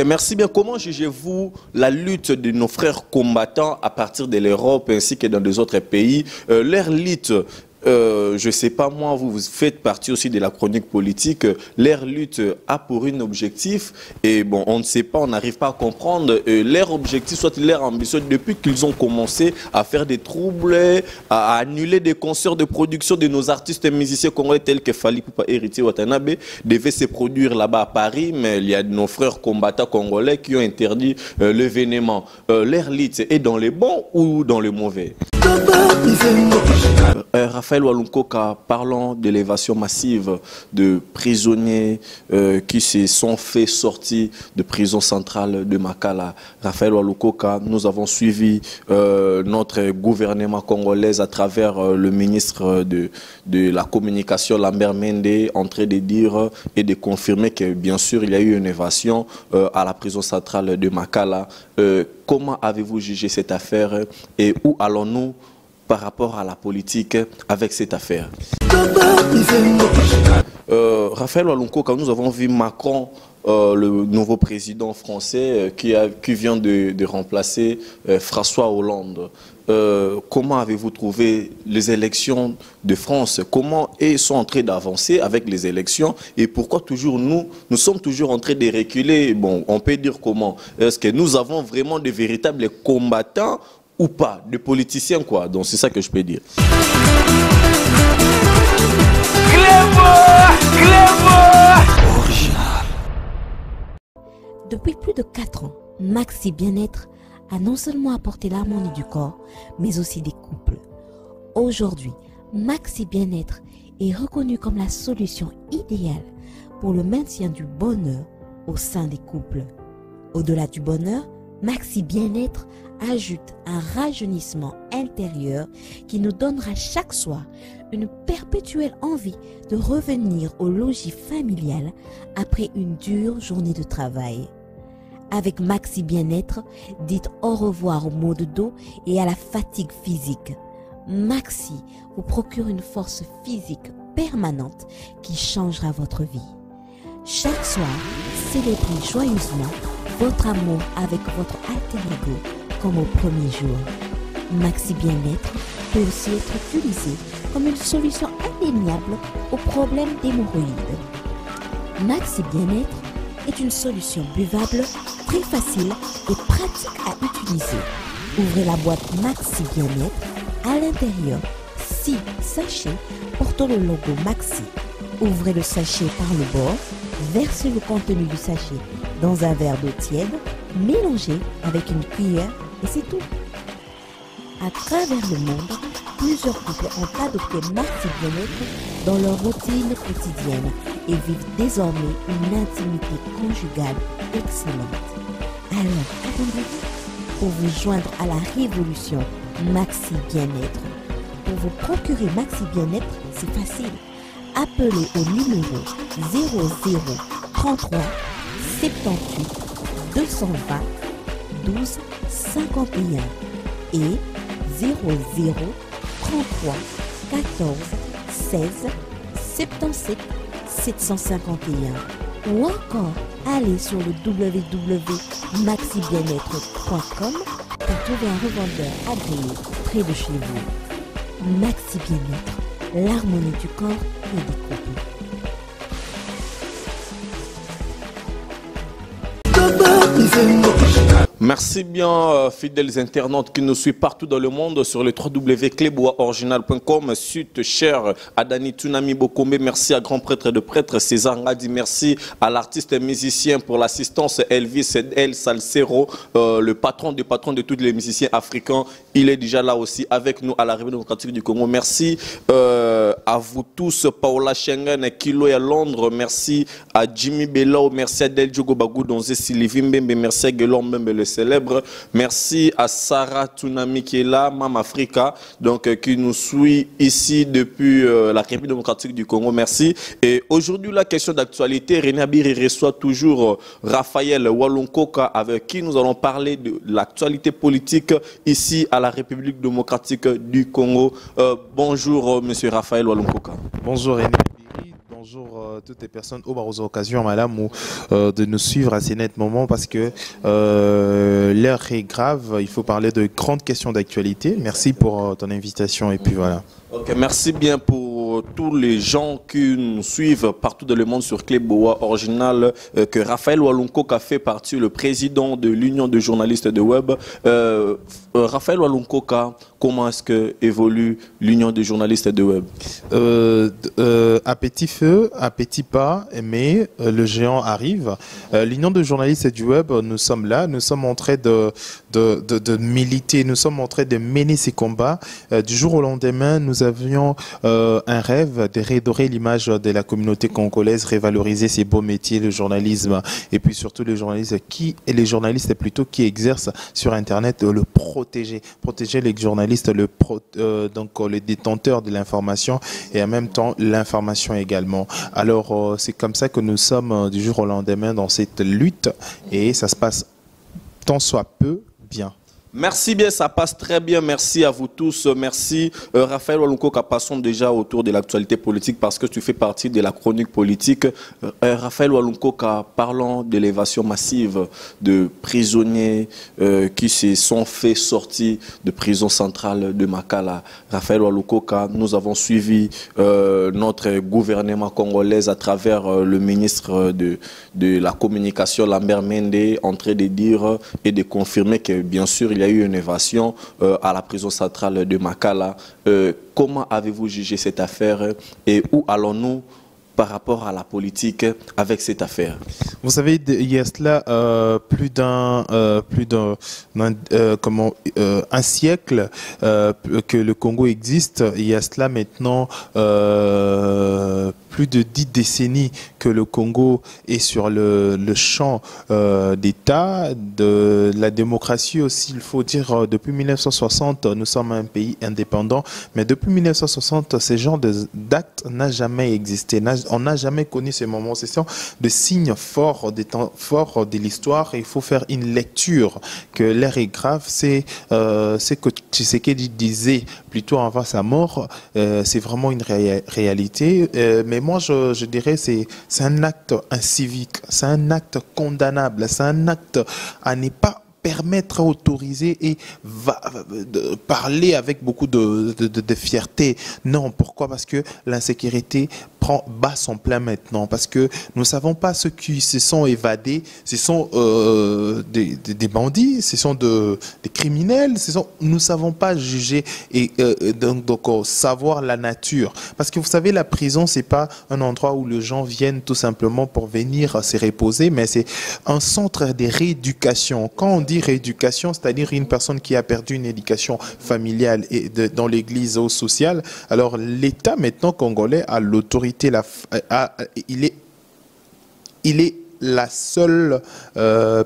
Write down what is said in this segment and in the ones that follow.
merci bien. Comment jugez-vous la lutte de nos frères combattants à partir de l'Europe ainsi que dans des autres pays? Leur lutte, je ne sais pas moi, vous faites partie aussi de la chronique politique, leur lutte a pour un objectif, et bon, on ne sait pas, on n'arrive pas à comprendre leur objectif, soit leur ambition, depuis qu'ils ont commencé à faire des troubles, à annuler des concerts de production de nos artistes et musiciens congolais tels que Fally Ipupa et Héritier Watanabe, devaient se produire là-bas à Paris, mais il y a nos frères combattants congolais qui ont interdit l'événement. Leur lutte est dans les bons ou dans les mauvais? Raphaël Walunkoka, parlons de l'évasion massive de prisonniers qui se sont fait sortir de prison centrale de Makala. Raphaël Walunkoka, nous avons suivi notre gouvernement congolais à travers le ministre de la communication, Lambert Mende, en train de dire et de confirmer que bien sûr il y a eu une évasion à la prison centrale de Makala. Comment avez-vous jugé cette affaire et où allons-nous par rapport à la politique avec cette affaire? Raphaël Walunko, quand nous avons vu Macron, le nouveau président français qui vient de remplacer François Hollande, comment avez-vous trouvé les élections de France? Comment ils sont en train d'avancer avec les élections? Et pourquoi toujours nous sommes toujours en train de reculer? Bon, on peut dire comment? Est-ce que nous avons vraiment de véritables combattants ou pas, de politiciens quoi? Donc c'est ça que je peux dire. Original. Depuis plus de 4 ans, Maxi Bien-être a non seulement apporté l'harmonie du corps, mais aussi des couples. Aujourd'hui, Maxi Bien-être est reconnu comme la solution idéale pour le maintien du bonheur au sein des couples. Au-delà du bonheur, Maxi Bien-être ajoute un rajeunissement intérieur qui nous donnera chaque soir une perpétuelle envie de revenir au logis familial après une dure journée de travail. Avec Maxi Bien-être, dites au revoir aux maux de dos et à la fatigue physique. Maxi vous procure une force physique permanente qui changera votre vie. Chaque soir, célébrez joyeusement votre amour avec votre alter ego comme au premier jour. Maxi Bien-être peut aussi être utilisé comme une solution indéniable aux problèmes d'hémorroïdes. Maxi Bien-être est une solution buvable, très facile et pratique à utiliser. Ouvrez la boîte Maxi Bien-être. À l'intérieur, 6 sachets portant le logo Maxi. Ouvrez le sachet par le bord, versez le contenu du sachet dans un verre d'eau tiède, mélangez avec une cuillère et c'est tout. À travers le monde, plusieurs couples ont adopté Maxi Bien-être dans leur routine quotidienne et vivent désormais une intimité conjugale excellente. Alors, attendez-vous pour vous joindre à la révolution Maxi Bien-être. Pour vous procurer Maxi Bien-être, c'est facile. Appelez au numéro 00 33 78 220 12 51 et 00 33 14 16 77 751 ou encore allez sur le www.maxibienêtre.com pour trouver un revendeur agréé près de chez vous. Maxi Bien-être, l'harmonie du corps et des couples. Merci bien, fidèles internautes qui nous suivent partout dans le monde sur le www.cleboaoriginal.com. Suite cher à Dani Tunami Bokombe, merci à grand prêtre de prêtre César Ngadi, merci à l'artiste et musicien pour l'assistance Elvis El Salcero, le patron de tous les musiciens africains. Il est déjà là aussi avec nous à la République démocratique du Congo. Merci à vous tous, Paola Schengen, Kilo et à Londres. Merci à Jimmy Bello, merci à Del Diogo Bagou, Donze Sylvie Mbembe, merci à Guelon Mbembe le célèbre. Merci à Sarah Tunami qui est là, Mam Africa, donc qui nous suit ici depuis la République démocratique du Congo. Merci. Et aujourd'hui, la question d'actualité, René Abiri reçoit toujours Raphaël Walunkoka avec qui nous allons parler de l'actualité politique ici à la République démocratique du Congo. Bonjour, monsieur Raphaël Walunkoka. Bonjour René Abiri. bonjour toutes les personnes aux occasions, madame, de nous suivre à ces nets moments parce que l'heure est grave. Il faut parler de grandes questions d'actualité. Merci pour ton invitation et puis voilà. Ok, merci bien pour tous les gens qui nous suivent partout dans le monde sur Cléboa Original, que Raphaël Walunko a fait partie, le président de l'Union de journalistes de web. Raphaël Walunko, comment est-ce que évolue l'Union des journalistes de web? À petit feu, à petit pas, mais le géant arrive. L'Union de journalistes du web, nous sommes là, nous sommes en train de militer, nous sommes en train de mener ces combats. Du jour au lendemain, nous avions un rêve de redorer l'image de la communauté congolaise, révaloriser ces beaux métiers, le journalisme, et puis surtout les journalistes qui exercent sur Internet, le protéger les journalistes, donc les détenteurs de l'information et en même temps l'information également. Alors c'est comme ça que nous sommes du jour au lendemain dans cette lutte et ça se passe tant soit peu bien. Merci bien, ça passe très bien. Merci à vous tous. Merci Raphaël Walunko, passons déjà autour de l'actualité politique parce que tu fais partie de la chronique politique. Raphaël Walunko, parlons de l'évasion massive de prisonniers qui se sont fait sortir de prison centrale de Makala. Raphaël Walunko, nous avons suivi notre gouvernement congolais à travers le ministre de la communication, Lambert Mende, en train de dire et de confirmer que bien sûr il y a eu une évasion à la prison centrale de Makala. Comment avez-vous jugé cette affaire et où allons-nous par rapport à la politique avec cette affaire? Vous savez, il y a cela un siècle que le Congo existe. Il y a cela maintenant plus de 10 décennies que le Congo est sur le champ d'État, de la démocratie aussi. Il faut dire, depuis 1960, nous sommes un pays indépendant, mais depuis 1960, ce genre d'actes n'a jamais existé. On n'a jamais connu ces moments. Ce sont des signes forts, des temps forts de l'histoire. Il faut faire une lecture que l'ère est grave. C'est que Tshisekedi disait plutôt avant sa mort. C'est vraiment une réalité. Mais moi, je dirais c'est un acte incivique, c'est un acte condamnable, c'est un acte à ne pas permettre, autoriser et parler avec beaucoup de fierté. Non, pourquoi? Parce que l'insécurité bat son plein maintenant. Parce que nous ne savons pas ceux qui se sont évadés. Ce sont des bandits, ce sont des criminels. Nous ne savons pas juger et donc savoir la nature. Parce que vous savez, la prison, ce n'est pas un endroit où les gens viennent tout simplement pour venir se reposer, mais c'est un centre de rééducation. Quand on dit rééducation, c'est-à-dire une personne qui a perdu une éducation familiale et dans l'église ou sociale, alors l'État maintenant congolais a l'autorité, il est la seule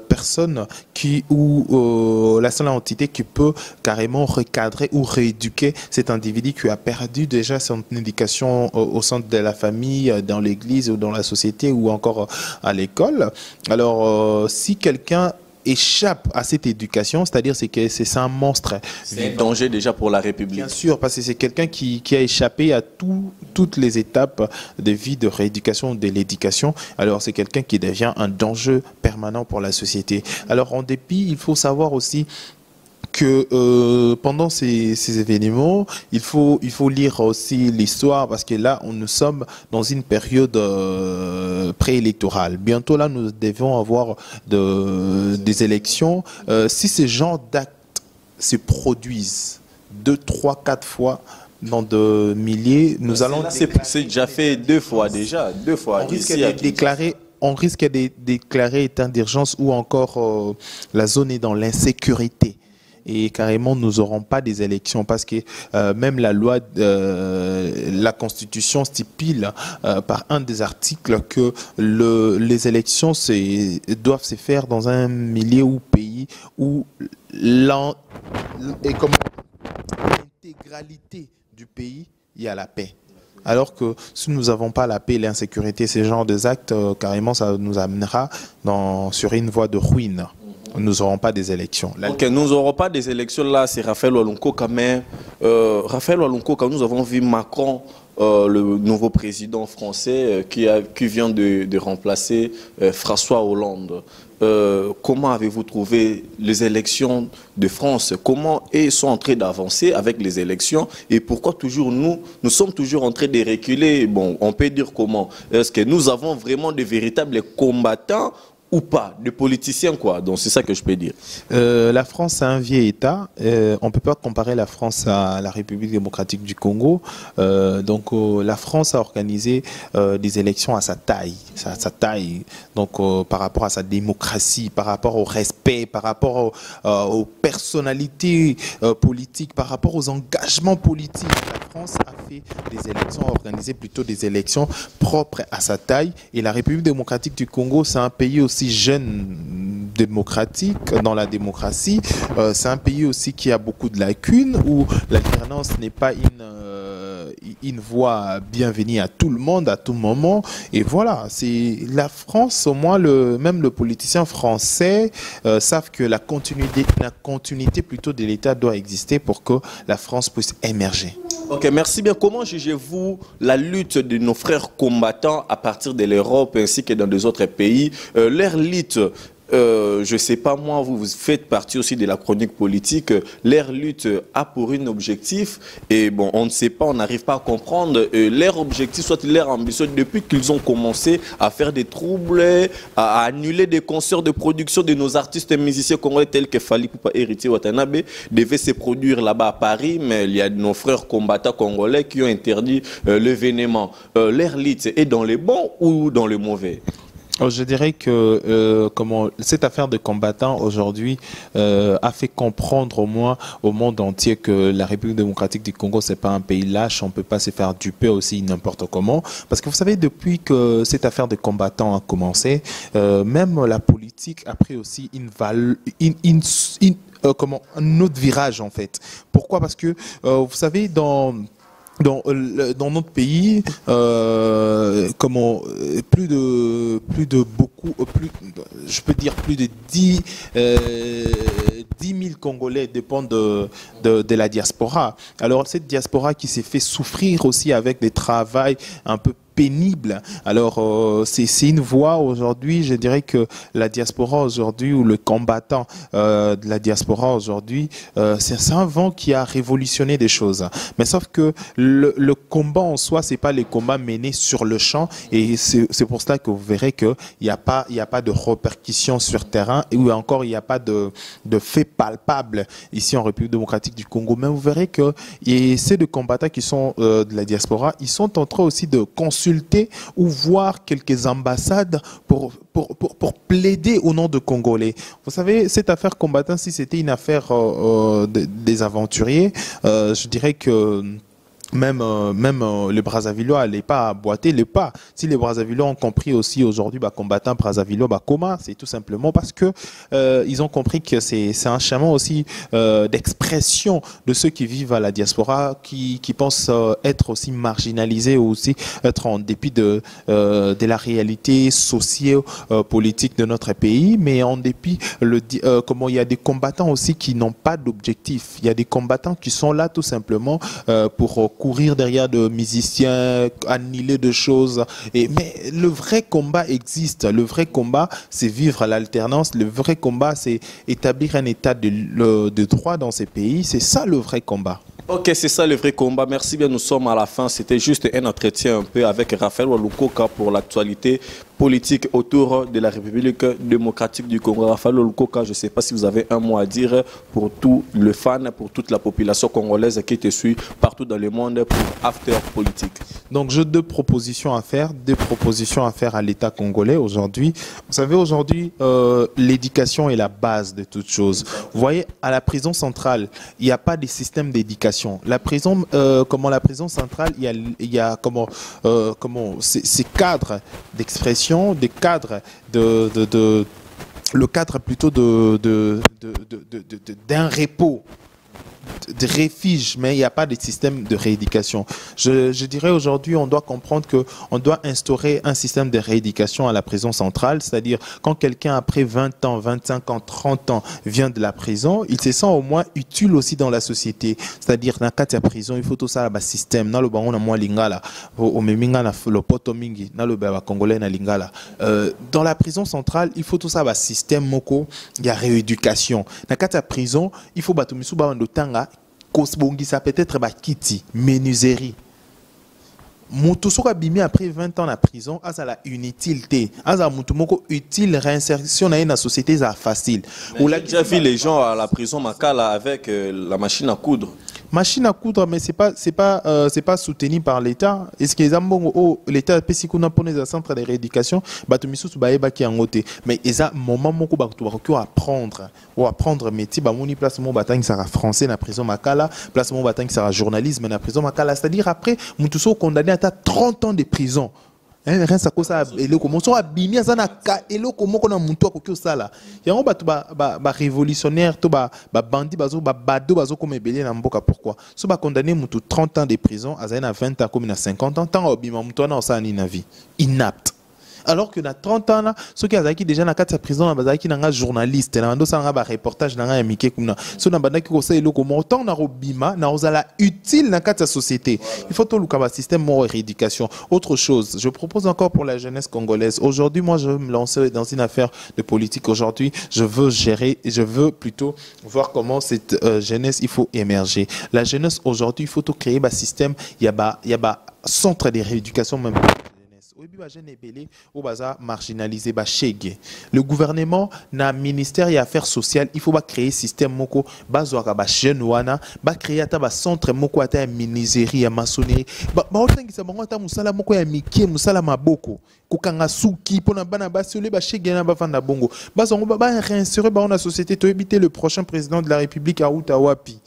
personne la seule entité qui peut carrément recadrer ou rééduquer cet individu qui a perdu déjà son éducation au centre de la famille, dans l'église ou dans la société ou encore à l'école. Alors si quelqu'un échappe à cette éducation, c'est-à-dire que c'est un monstre. C'est un danger déjà pour la République. Bien sûr, parce que c'est quelqu'un qui a échappé à toutes les étapes de vie, de rééducation, de l'éducation. Alors c'est quelqu'un qui devient un danger permanent pour la société. Alors en dépit, il faut savoir aussi que pendant ces événements, il faut lire aussi l'histoire parce que là, nous sommes dans une période préélectorale. Bientôt là, nous devons avoir des élections. Si ce genre d'actes se produisent 2, 3, 4 fois dans de milliers, nous allons... C'est déjà fait deux fois. On risque de déclarer état d'urgence ou encore la zone est dans l'insécurité. Et carrément, nous n'aurons pas des élections parce que même la loi, la Constitution stipule par un des articles que les élections doivent se faire dans un milieu ou pays où l'intégralité du pays, il y a la paix. Alors que si nous n'avons pas la paix et l'insécurité, ces genres d'actes, carrément, ça nous amènera sur une voie de ruine. Nous n'aurons pas des élections. Ok, nous n'aurons pas des élections là, c'est Raphaël Walunko. Mais Raphaël Walunko, nous avons vu Macron le nouveau président français qui vient de remplacer François Hollande. Comment avez-vous trouvé les élections de France? Comment ils sont en train d'avancer avec les élections? Et pourquoi toujours nous sommes toujours en train de reculer? Bon, on peut dire comment? Est-ce que nous avons vraiment de véritables combattants ou pas, de politiciens, quoi? Donc c'est ça que je peux dire. La France a un vieil État. On ne peut pas comparer la France à la République démocratique du Congo. La France a organisé des élections à sa taille. Donc par rapport à sa démocratie, par rapport au respect, par rapport aux personnalités politiques, par rapport aux engagements politiques. La France a fait des élections, a organisé plutôt des élections propres à sa taille. Et la République démocratique du Congo, c'est un pays aussi jeune démocratique dans la démocratie. C'est un pays aussi qui a beaucoup de lacunes, où l'alternance n'est pas une voie bienvenue à tout le monde, à tout moment. Et voilà, c'est la France, au moins même le politicien français savent que la continuité plutôt de l'État doit exister pour que la France puisse émerger. Ok, merci bien. Comment jugez-vous la lutte de nos frères combattants à partir de l'Europe ainsi que dans des autres pays? Leur lutte, je ne sais pas moi, vous faites partie aussi de la chronique politique, leur lutte a pour un objectif, et bon, on ne sait pas, on n'arrive pas à comprendre leur objectif, soit leur ambition, depuis qu'ils ont commencé à faire des troubles, à annuler des concerts de production de nos artistes et musiciens congolais tels que Fally Ipupa et Héritier Watanabe, devaient se produire là-bas à Paris, mais il y a nos frères combattants congolais qui ont interdit l'événement. Leur lutte est dans les bons ou dans les mauvais? Je dirais que cette affaire de combattants aujourd'hui a fait comprendre au moins au monde entier que la République démocratique du Congo, c'est pas un pays lâche, on peut pas se faire duper aussi n'importe comment. Parce que vous savez, depuis que cette affaire de combattants a commencé, même la politique a pris aussi un autre virage en fait. Pourquoi? Parce que vous savez, dans notre pays, je peux dire plus de 10 000 Congolais dépendent de la diaspora. Alors cette diaspora qui s'est fait souffrir aussi avec des travails un peu pénible. Alors, c'est une voie aujourd'hui, je dirais que la diaspora aujourd'hui, ou le combattant de la diaspora aujourd'hui, c'est un vent qui a révolutionné des choses. Mais sauf que le combat en soi, c'est pas les combats menés sur le champ, et c'est pour cela que vous verrez qu'il n'y a pas de répercussions sur terrain, ou encore il n'y a pas de faits palpables ici en République démocratique du Congo. Mais vous verrez que ces deux combattants qui sont de la diaspora, ils sont en train aussi de consulter ou voir quelques ambassades pour plaider au nom de Congolais. Vous savez, cette affaire combattant, si c'était une affaire des aventuriers, je dirais que même les Brazzavillois n'allaient pas boiter le pas. Si les Brazzavillois ont compris aussi aujourd'hui, combattant Brazzavillois, comment, c'est tout simplement parce que ils ont compris que c'est un chemin aussi d'expression de ceux qui vivent à la diaspora, qui pensent être aussi marginalisés, ou aussi être en dépit de la réalité socio-politique de notre pays, mais en dépit, comment il y a des combattants aussi qui n'ont pas d'objectif. Il y a des combattants qui sont là tout simplement pour courir derrière de musiciens, annihiler de choses. Mais le vrai combat existe. Le vrai combat, c'est vivre l'alternance. Le vrai combat, c'est établir un état de droit dans ces pays. C'est ça le vrai combat. Ok, c'est ça le vrai combat. Merci bien, nous sommes à la fin. C'était juste un entretien un peu avec Raphaël Walukoka pour l'actualité politique autour de la République démocratique du Congo. Raphaël Walukoka, je ne sais pas si vous avez un mot à dire pour tous les fans, pour toute la population congolaise qui te suit partout dans le monde pour After Politique. Donc j'ai deux propositions à faire à l'État congolais aujourd'hui. Vous savez, aujourd'hui, l'éducation est la base de toute chose. Vous voyez, à la prison centrale, il n'y a pas de système d'éducation. La prison centrale, il y a ces cadres d'expression, des cadres le cadre plutôt d'un repos de refuge, mais il n'y a pas de système de rééducation. Je dirais aujourd'hui, on doit comprendre qu'on doit instaurer un système de rééducation à la prison centrale, c'est-à-dire quand quelqu'un après 20 ans, 25 ans, 30 ans vient de la prison, il se sent au moins utile aussi dans la société. C'est-à-dire dans la prison, il faut tout ça, le système, dans le bango na moi lingala, au meminga na le poto mingi, dans le congolais na lingala. Dans la prison centrale, il faut tout ça, le système moko, il y a rééducation. Dans la prison, il faut battre misu ba ndotanga, kosbongi ça peut-être ba kiti, menuiserie. Mutu soka bimi après 20 ans en prison, ça la inutilité. Ça mutu moko utile réinsertion dans la société ça facile. On a déjà vu les gens à la prison Makala avec la machine à coudre. Machine à coudre, mais c'est pas soutenu par l'État. Est-ce que les ambongo l'État pesi kuna pone za centre de rééducation, batu misusu baeba ki angote. Mais eza moment moko batu ba apprendre ou apprendre métier ba moni place mo batang sera français na prison Makala, place mo batang sera journalisme na prison Makala, c'est-à-dire après mutu so condamné à 30 ans de prison. Rien ça cause ça et le comment sont abîmés ça na ka et le comment qu'on a monté ko ko ça là yango ba révolutionnaire to ba bandit bazo ba bado bazo comme belé na mboka pourquoi so ba condamné mutu 30 ans de prison azana 20 ans comme na 50 ans tant obima mutu na ça ni na vie inapte. Alors que dans 30 ans là, ceux qui ont déjà dans la prison, ils sont journalistes, ils ont un reportage, ils ont un miké comme ça. Ils ont un conseil local, autant na robima, na ozala utile dans la société. Il faut tout le système de rééducation. Autre chose, je propose encore pour la jeunesse congolaise. Aujourd'hui, moi, je veux me lancer dans une affaire de politique. Aujourd'hui, je veux plutôt voir comment cette jeunesse il faut émerger. La jeunesse aujourd'hui, il faut tout créer un système. Il y a centre de rééducation même. Marginalisé, le gouvernement na ministère et affaires sociales il faut créer système moko bazwaka ba jeune wana ba créer ata centre moko ata ya miniserie ya maçonnerie ba otangisa bango ata musala moko ya mikie musala maboko kokanga suki pona bana basole ba shege na bafanda bongo bazongo ba réinsérer ba na société to éviter le prochain président de la République à Wapi.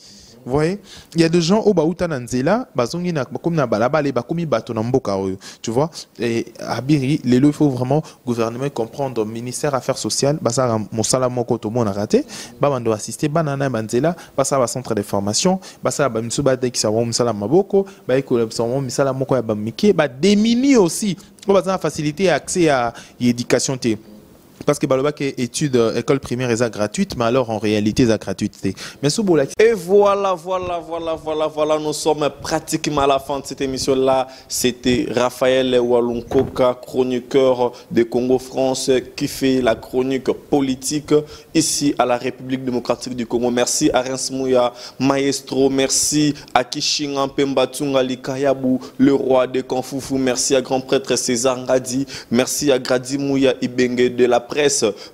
Vous voyez, il y a des gens au Baouta Nanzela, bazongi na comme na balaba les bakomi bato na mboka tu vois. Et à Biri, il faut vraiment gouvernement comprendre ministère affaires sociales, basa mosala moko to mona raté, ba bando assister banana banzela, basa ba centre de formation, basa ba misuba de ki sawo mosala maboko, ba iko sawo misala moko ya ba miki, ba démini aussi, ba basa faciliter accès à l'éducation té. Parce que Baloba est études école primaire est gratuite, mais alors en réalité c'est gratuité. Mais sous et voilà, nous sommes pratiquement à la fin de cette émission-là. C'était Raphaël Walunkoka, chroniqueur de Congo France, qui fait la chronique politique ici à la République démocratique du Congo. Merci à Rens Mouya, maestro. Merci à Kishinga Pembatunga Likayabu, le roi de Kanfoufou. Merci à grand prêtre César Ngadi. Merci à Gradi Mouya Ibenge de la presse.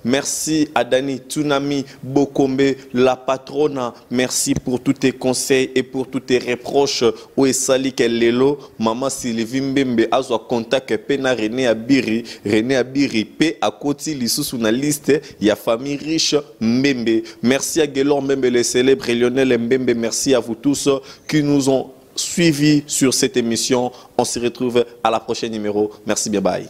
Merci à Dani Tsunami Bokombe, la patronne. Merci pour tous tes conseils et pour tous tes reproches. Ou esali kelelo, maman Sylvie Mbembe, azwa contact pena René Abiri, P à côté l'issue na liste, il y a famille riche Mbembe. Merci à Gelor Mbembe, le célèbre Lionel Mbembe. Merci à vous tous qui nous ont suivis sur cette émission. On se retrouve à la prochaine numéro. Merci, bye bye.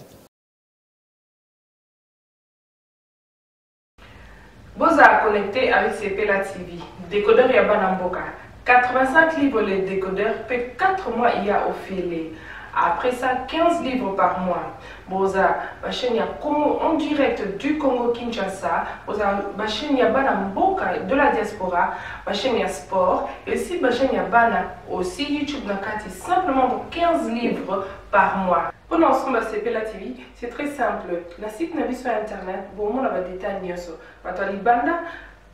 Vous êtes connecté avec CPLA TV, décodeur Yabanamboka. 85 livres les décodeurs, peut 4 mois il y a au filet. Après ça, 15 livres par mois. Boza, chaîne en direct du Congo Kinshasa. Boza, chaîne Yabanamboka de la diaspora. Chaîne sport. Et aussi, chaîne Yabana aussi YouTube Nakati simplement pour 15 livres par mois. Pour l'ensemble de CPLA TV, c'est très simple. La site n'a sur internet, vous avez des détails.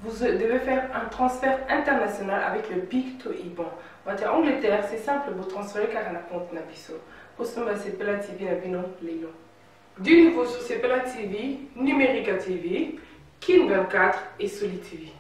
Vous devez faire un transfert international avec le Big to Ibon. En Angleterre, c'est simple, vous transférez car on a compte Nabiso. Pour l'ensemble de CPLA TV, du nouveau sur CPLA TV, Numérica TV, Kin 24 et Soli TV.